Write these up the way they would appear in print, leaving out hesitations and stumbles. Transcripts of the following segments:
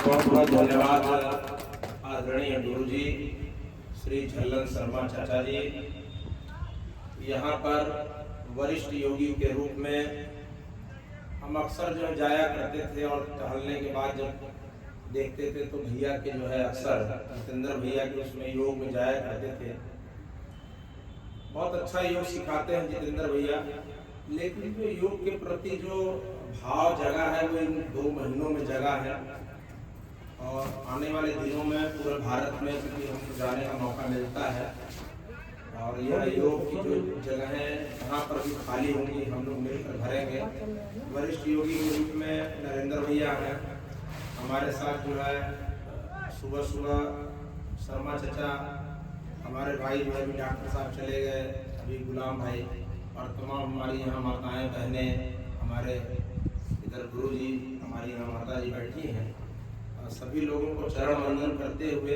बहुत बहुत धन्यवाद आदरणीय गुरु जी श्री झल्लन शर्मा चाचा जी। यहाँ पर वरिष्ठ योगी के रूप में हम अक्सर जो जाया करते थे और टहलने के बाद जब देखते थे तो भैया के जो है अक्सर जितेंद्र भैया के उसमें योग में जाया करते थे। बहुत अच्छा योग सिखाते हैं जितेंद्र भैया, लेकिन जो योग के प्रति जो भाव जगा है वो इन 2 महीनों में जगा है और आने वाले दिनों में पूरे भारत में क्योंकि हमको जाने का मौका मिलता है और यह योग की जो जगहें जहाँ पर भी खाली होंगी हम लोग मिलकर भरेंगे। वरिष्ठ योगी के रूप में नरेंद्र भैया हैं हमारे साथ जो है, सुबह सुबह शर्मा चाचा, हमारे भाई जो है भी डॉक्टर साहब चले गए, अभी गुलाम भाई और तमाम हमारी यहाँ माताएं बहनें, हमारे इधर गुरु जी, हमारी यहाँ माता जी बैठी हैं। सभी लोगों को चरण वंदन करते हुए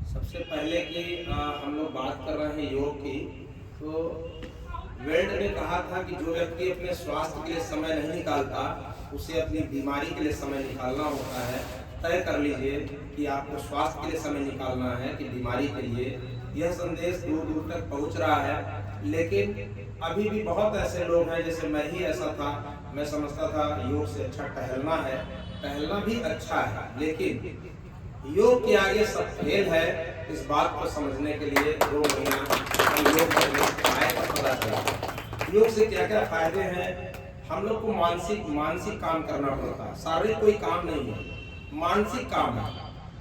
सबसे पहले कि हम लोग बात कर रहे हैं योग की, तो वेल्ड ने कहा था कि जो व्यक्ति अपने स्वास्थ्य के लिए समय नहीं निकालता उसे अपनी बीमारी के लिए समय निकालना होता है। तय कर लीजिए कि आपको स्वास्थ्य के लिए समय निकालना है कि बीमारी के लिए। यह संदेश दूर दूर तक पहुंच रहा है, लेकिन अभी भी बहुत ऐसे लोग हैं, जैसे मैं ही ऐसा था, मैं समझता था योग से अच्छा टहलना है। टहलना भी अच्छा है, लेकिन योग के आगे सब फेल है। इस बात को समझने के लिए 2 महीना योग करने का पता चला। योग से क्या क्या फायदे हैं। हम लोग को मानसिक काम करना पड़ता है, शारीरिक कोई काम नहीं है, मानसिक काम है,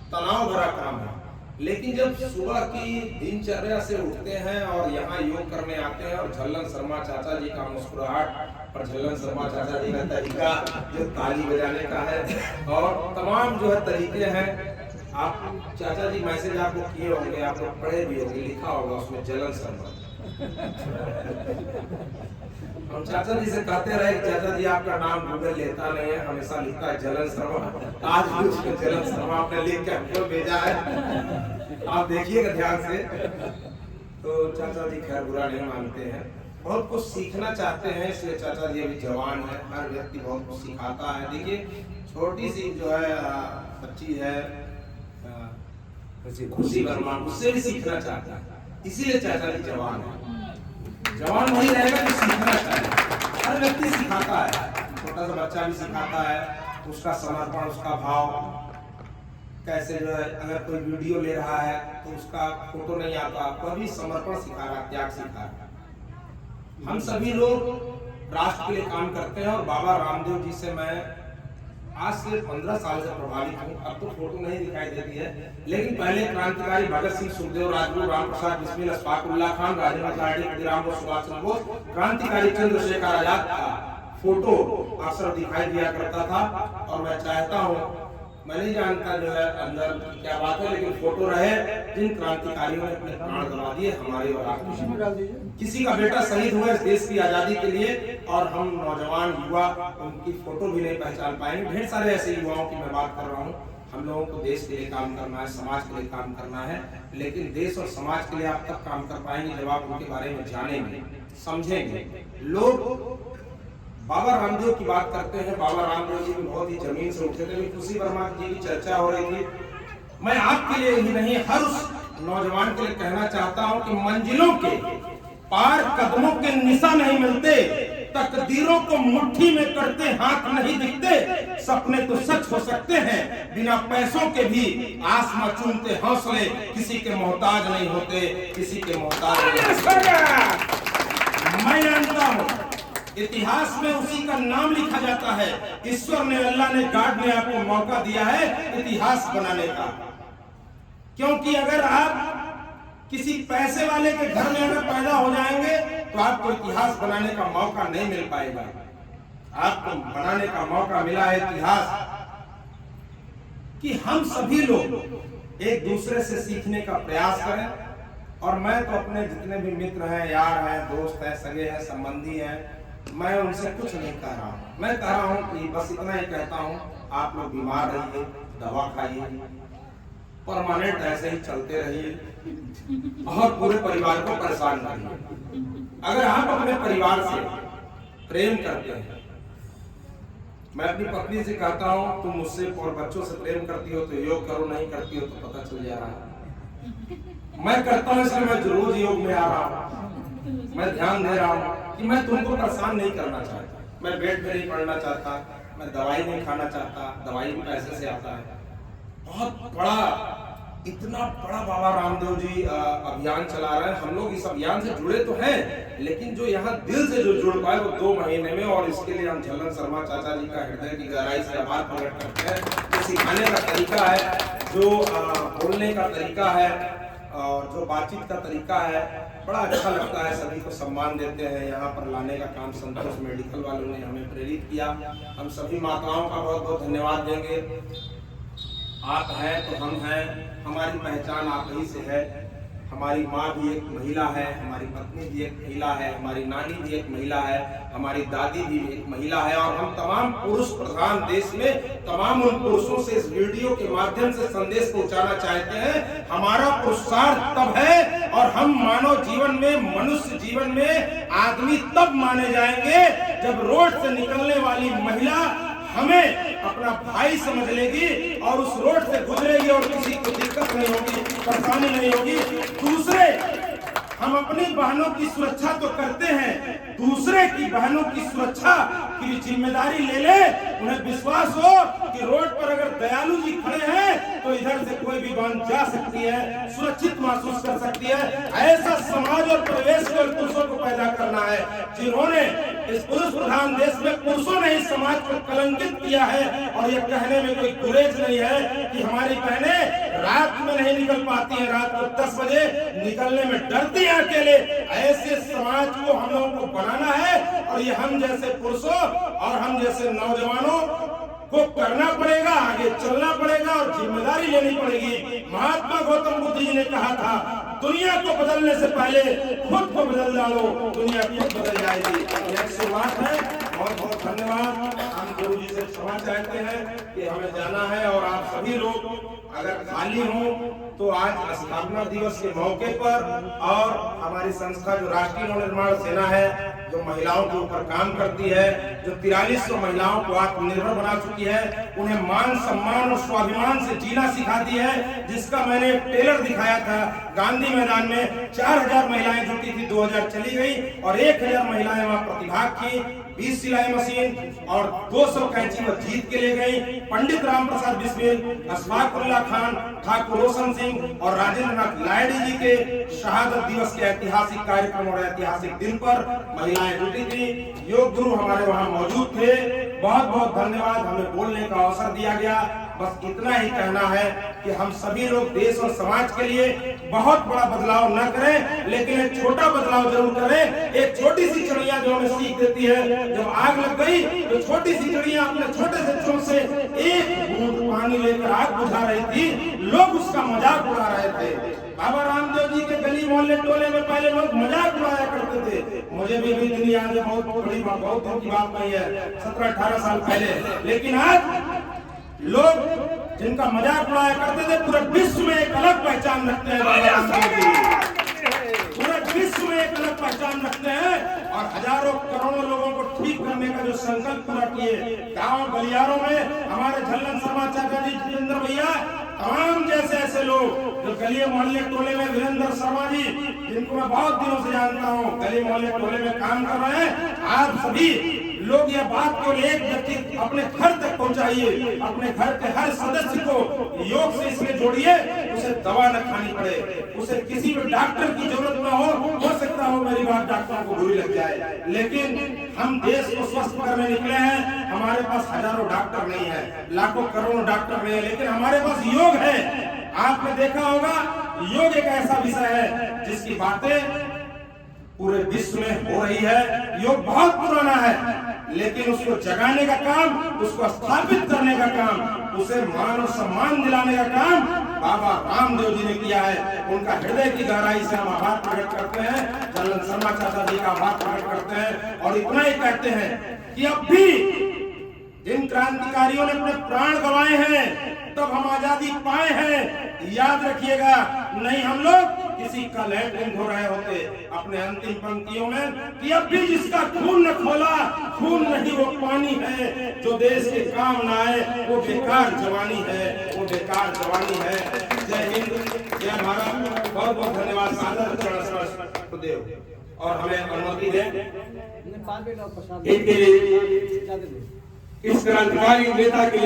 तनाव भरा काम है। लेकिन जब सुबह की दिनचर्या से उठते हैं और यहाँ योग करने आते हैं और झल्लन शर्मा चाचा जी का मुस्कुराहट और झल्लन शर्मा चाचा जी का तरीका जो ताली बजाने का है और तमाम जो है तरीके हैं। आप चाचा जी मैसेज आपको किए होंगे, आप लोग पढ़े भी होंगे, लिखा होगा उसमें झल्लन शर्मा। हम चाचा जी से कहते रहे कि चाचा जी आपका नाम गूगल लेता नहीं है, हमेशा लिखता है झल्लन शर्मा। आज भी उसमें झल्लन शर्मा आपने लिख के हमको भेजा है, आप देखिएगा ध्यान से। तो चाचा जी खैर बुरा नहीं मानते हैं, बहुत कुछ सीखना चाहते हैं, इसलिए चाचा जी अभी जवान है। हर व्यक्ति बहुत कुछ सिखाता है। देखिए छोटी सी जो है बच्ची है खुशी वर्मा, उससे भी सीखना चाहता है, इसीलिए चाचा जी जवान है। जवान वही रहेगा जो सीखना चाहे। हर व्यक्ति सिखाता है, छोटा सा बच्चा भी सिखाता है, उसका समर्पण, उसका भाव कैसे जो है। अगर कोई वीडियो ले रहा है तो उसका फोटो नहीं आता, वह भी समर्पण सिखा रहा, त्याग सिखा रहा। हम सभी लोग राष्ट्र के लिए काम करते हैं और बाबा रामदेव जी से मैं आज से 15 साल से प्रभावित हूँ। अब तो फोटो नहीं दिखाई देती है, लेकिन पहले क्रांतिकारी भगत सिंह, सुखदेव, राजगुरु, राम प्रसाद बिस्मिल, अशफाक उल्लाह खान, राजेंद्र त्रिपाठी, खुदीराम बोस, सुभाष चंद्र बोस, क्रांतिकारी चंद्रशेखर आजाद का फोटो अक्सर दिखाई दिया करता था। और मैं चाहता हूँ, मैं नहीं जानता जो है अंदर क्या बात है, लेकिन फोटो रहे जिन क्रांतिकारियों ने अपने प्राण गंवा दिए हमारे और आपके। किसी का बेटा शहीद हुआ इस देश की आजादी के लिए और हम नौजवान युवा उनकी फोटो भी नहीं पहचान पाएंगे। ढेर सारे ऐसे युवाओं की मैं बात कर रहा हूँ। हम लोगों को देश के लिए काम करना है, समाज के लिए काम करना है, लेकिन देश और समाज के लिए आप तब काम कर पाएंगे जब आप उनके बारे में जानेंगे, समझेंगे। लोग बाबा रामदेव की बात करते हैं, बाबा रामदेव जी भी बहुत ही जमीन से उठे थे। खुशी वर्मा जी की चर्चा हो रही थी। मैं आपके लिए ही नहीं, हर उस नौजवान के लिए कहना चाहता हूं कि मंजिलों के पार कदमों के निशा नहीं मिलते, तकदीरों को मुट्ठी में करते हाथ नहीं दिखते। सपने तो सच हो सकते हैं, बिना पैसों के भी आसमां चूमते हौसले किसी के मोहताज नहीं होते, किसी के मोहताज नहीं। मैं जानता हूं इतिहास में उसी का नाम लिखा जाता है। ईश्वर ने, अल्लाह ने, गॉड ने आपको मौका दिया है इतिहास बनाने का। क्योंकि अगर आप किसी पैसे वाले के घर में अगर पैदा हो जाएंगे तो आपको इतिहास बनाने का मौका नहीं मिल पाएगा। आपको बनाने का मौका मिला है इतिहास कि हम सभी लोग एक दूसरे से सीखने का प्रयास करें। और मैं तो अपने जितने भी मित्र हैं, यार हैं, दोस्त हैं, सगे हैं, संबंधी हैं, मैं उनसे कुछ नहीं कह रहा हूँ। मैं कह रहा हूँ कि बस इतना ही कहता हूँ, आप लोग बीमार रहिए, दवा खाइए, परमानेंट ऐसे ही चलते रहिए और पूरे परिवार को परेशान करिए। अगर आप अपने परिवार से प्रेम करते हैं, मैं अपनी पत्नी से कहता हूँ तुम मुझसे और बच्चों से प्रेम करती हो तो योग करो, नहीं करती हो तो पता चल जा रहा है। मैं करता हूँ इसलिए मैं रोज योग में आ रहा हूँ, मैं ध्यान दे रहा हूँ कि मैं तुमको परेशान नहीं करना चाहता, मैं बेड पे नहीं पड़ना चाहता, मैं दवाई नहीं खाना चाहता, दवाई भी पैसे से आता है। बहुत बड़ा, इतना बड़ा बाबा रामदेव जी अभियान चला रहे हैं। हम लोग इस अभियान से जुड़े तो हैं, लेकिन जो यहाँ दिल से जो जुड़ पाए वो 2 महीने में, और इसके लिए हम झल्लन शर्मा चाचा जी का हृदय की गहराई से आभार प्रकट करते हैं। जो सिखाने का तरीका है, जो बोलने का तरीका है और जो बातचीत का तरीका है, बड़ा अच्छा लगता है। सभी को सम्मान देते हैं। यहाँ पर लाने का काम संतोष मेडिकल वालों ने हमें प्रेरित किया। हम सभी माताओं का बहुत बहुत धन्यवाद देंगे। आप हैं तो हम हैं, हमारी पहचान आप ही से है। हमारी माँ भी एक महिला है, हमारी पत्नी भी एक महिला है, हमारी नानी भी एक महिला है, हमारी दादी भी एक महिला है, और हम तमाम पुरुष प्रधान देश में तमाम उन पुरुषों से इस वीडियो के माध्यम से संदेश पहुंचाना चाहते हैं। हमारा पुरुषार्थ तब है, और हम मानव जीवन में, मनुष्य जीवन में आदमी तब माने जाएंगे जब रोड से निकलने वाली महिला हमें अपना भाई समझ लेगी और उस रोड से गुजरेगी और किसी को दिक्कत नहीं होगी, परेशानी नहीं होगी। दूसरे, हम अपनी बहनों की सुरक्षा तो करते हैं, दूसरे की बहनों की सुरक्षा की जिम्मेदारी ले ले। उन्हें विश्वास हो कि रोड पर अगर दयालु जी खड़े हैं तो इधर से कोई भी बहन जा सकती है, सुरक्षित महसूस कर सकती है। ऐसा समाज और परिवेश के पुरुषों को पैदा करना है जिन्होंने इस पुरुष प्रधान देश में, पुरुषों ने इस समाज को कलंकित किया है। और ये कहने में कोई गुरेज नहीं है कि हमारी बहनें रात में नहीं निकल पाती हैं, रात को 10 बजे निकलने में डरती हैं अकेले। ऐसे समाज को हम लोगों को बनाना है, और ये हम जैसे पुरुषों और हम जैसे नौजवानों को करना पड़ेगा, आगे चलना पड़ेगा और जिम्मेदारी लेनी पड़ेगी। महात्मा गौतम बुद्ध जी ने कहा था, दुनिया को बदलने से पहले खुद को बदल डालो, दुनिया खुद बदल जाएगी। यह शुरुआत है। बहुत बहुत धन्यवाद। हम गुरु जी से क्षमा चाहते हैं कि हमें जाना है, और आप सभी लोग अगर खाली हो तो आज स्थापना दिवस के मौके पर, और हमारी संस्था जो राष्ट्रीय नवनिर्माण सेना है, जो महिलाओं के ऊपर काम करती है, जो 4300 महिलाओं को आत्मनिर्भर बना चुकी है, उन्हें मान सम्मान और स्वाभिमान से जीना सिखाती है, जिसका मैंने एक टेलर दिखाया था गांधी मैदान में। 4000 महिलाएं जुटी थी, 2000 चली गई और 1000 महिलाएं वहां प्रतिभाग की। 20 सिलाई मशीन और 200 कैंची वो जीत के ले गई। पंडित राम प्रसाद बिस्मिल, अशफाकुल्लाह खान, ठाकुर रोशन सिंह और राजेंद्र नाथ लाहिड़ी जी के शहादत दिवस के ऐतिहासिक कार्यक्रम और ऐतिहासिक दिन पर महिलाएं जुटी थी। योग गुरु हमारे वहां मौजूद थे। बहुत बहुत धन्यवाद, हमें बोलने का अवसर दिया गया। बस इतना ही कहना है कि हम सभी लोग देश और समाज के लिए बहुत बड़ा बदलाव न करें, लेकिन एक छोटा बदलाव जरूर करें। एक छोटी सी चिड़िया जो हमें सीख देती है, जब आग लग गई तो छोटी सी चिड़िया अपने छोटे से चोंच से एक बूंद पानी लेकर आग बुझा रही थी, लोग उसका मजाक उड़ा रहे थे। बाबा रामदेव जी के गली मोहल्ले टोले में पहले लोग मजाक उड़ाया करते थे। मुझे भी अभी दिन याद है, बहुत बड़ी बात, बहुत दिन की बात नहीं है, 17-18 साल पहले। लेकिन आज लोग जिनका मजाक उड़ाया करते थे, पूरे विश्व में एक अलग पहचान रखते हैं। बाबा रामदेव जी पूरे विश्व में एक अलग पहचान रखते हैं, और हजारों करोड़ों लोगों को ठीक करने का जो संकल्प पूरा किए। गांव गलियारों में हमारे झल्लन शर्मा चाचा जी, जितेंद्र भैया, तमाम जैसे ऐसे लोग जो गली मोहल्ले टोले में, वीरेंद्र शर्मा जी जिनको मैं बहुत दिनों से जानता हूँ, गली मोहल्ले टोले में काम कर रहे हैं। आप सभी लोग यह बात को एक व्यक्ति अपने घर तक पहुंचाइए, अपने घर के हर सदस्य को योग से इसमें जोड़िए। उसे दवा न खानी पड़े, उसे किसी भी डॉक्टर की जरूरत न हो सकता हो मेरी बात डॉक्टर को बुरी लग जाए, लेकिन हम देश को स्वस्थ करने निकले हैं। हमारे पास हजारों डॉक्टर नहीं है, लाखों करोड़ों डॉक्टर नहीं है, लेकिन हमारे पास योग है। आपने देखा होगा, योग एक ऐसा विषय है जिसकी बातें पूरे विश्व में हो रही है। योग बहुत पुराना है, लेकिन उसको जगाने का काम, उसको स्थापित करने का काम, उसे मान और सम्मान दिलाने का काम बाबा रामदेव जी ने किया है। उनका हृदय की गहराई से हम आभार प्रकट करते हैं, झल्लन शर्मा चाचा जी का आभार प्रकट करते हैं, और इतना ही कहते हैं कि अब भी जिन क्रांतिकारियों ने अपने प्राण गंवाए हैं तब हम आजादी पाए हैं। याद रखिएगा, नहीं हम लोग किसी का लैट्रिन धो रहे होते अपने अंतिम पंक्तियों में कि अब भी जिसका खून न खोला, खून नहीं वो पानी है, जो देश के काम न आए वो बेकार जवानी है, वो बेकार जवानी है। जय हिंद, जय भारत। बहुत बहुत धन्यवाद। सादर चरण देव और हमें अनुमति दें इस क्रांतिकारी नेता के लिए।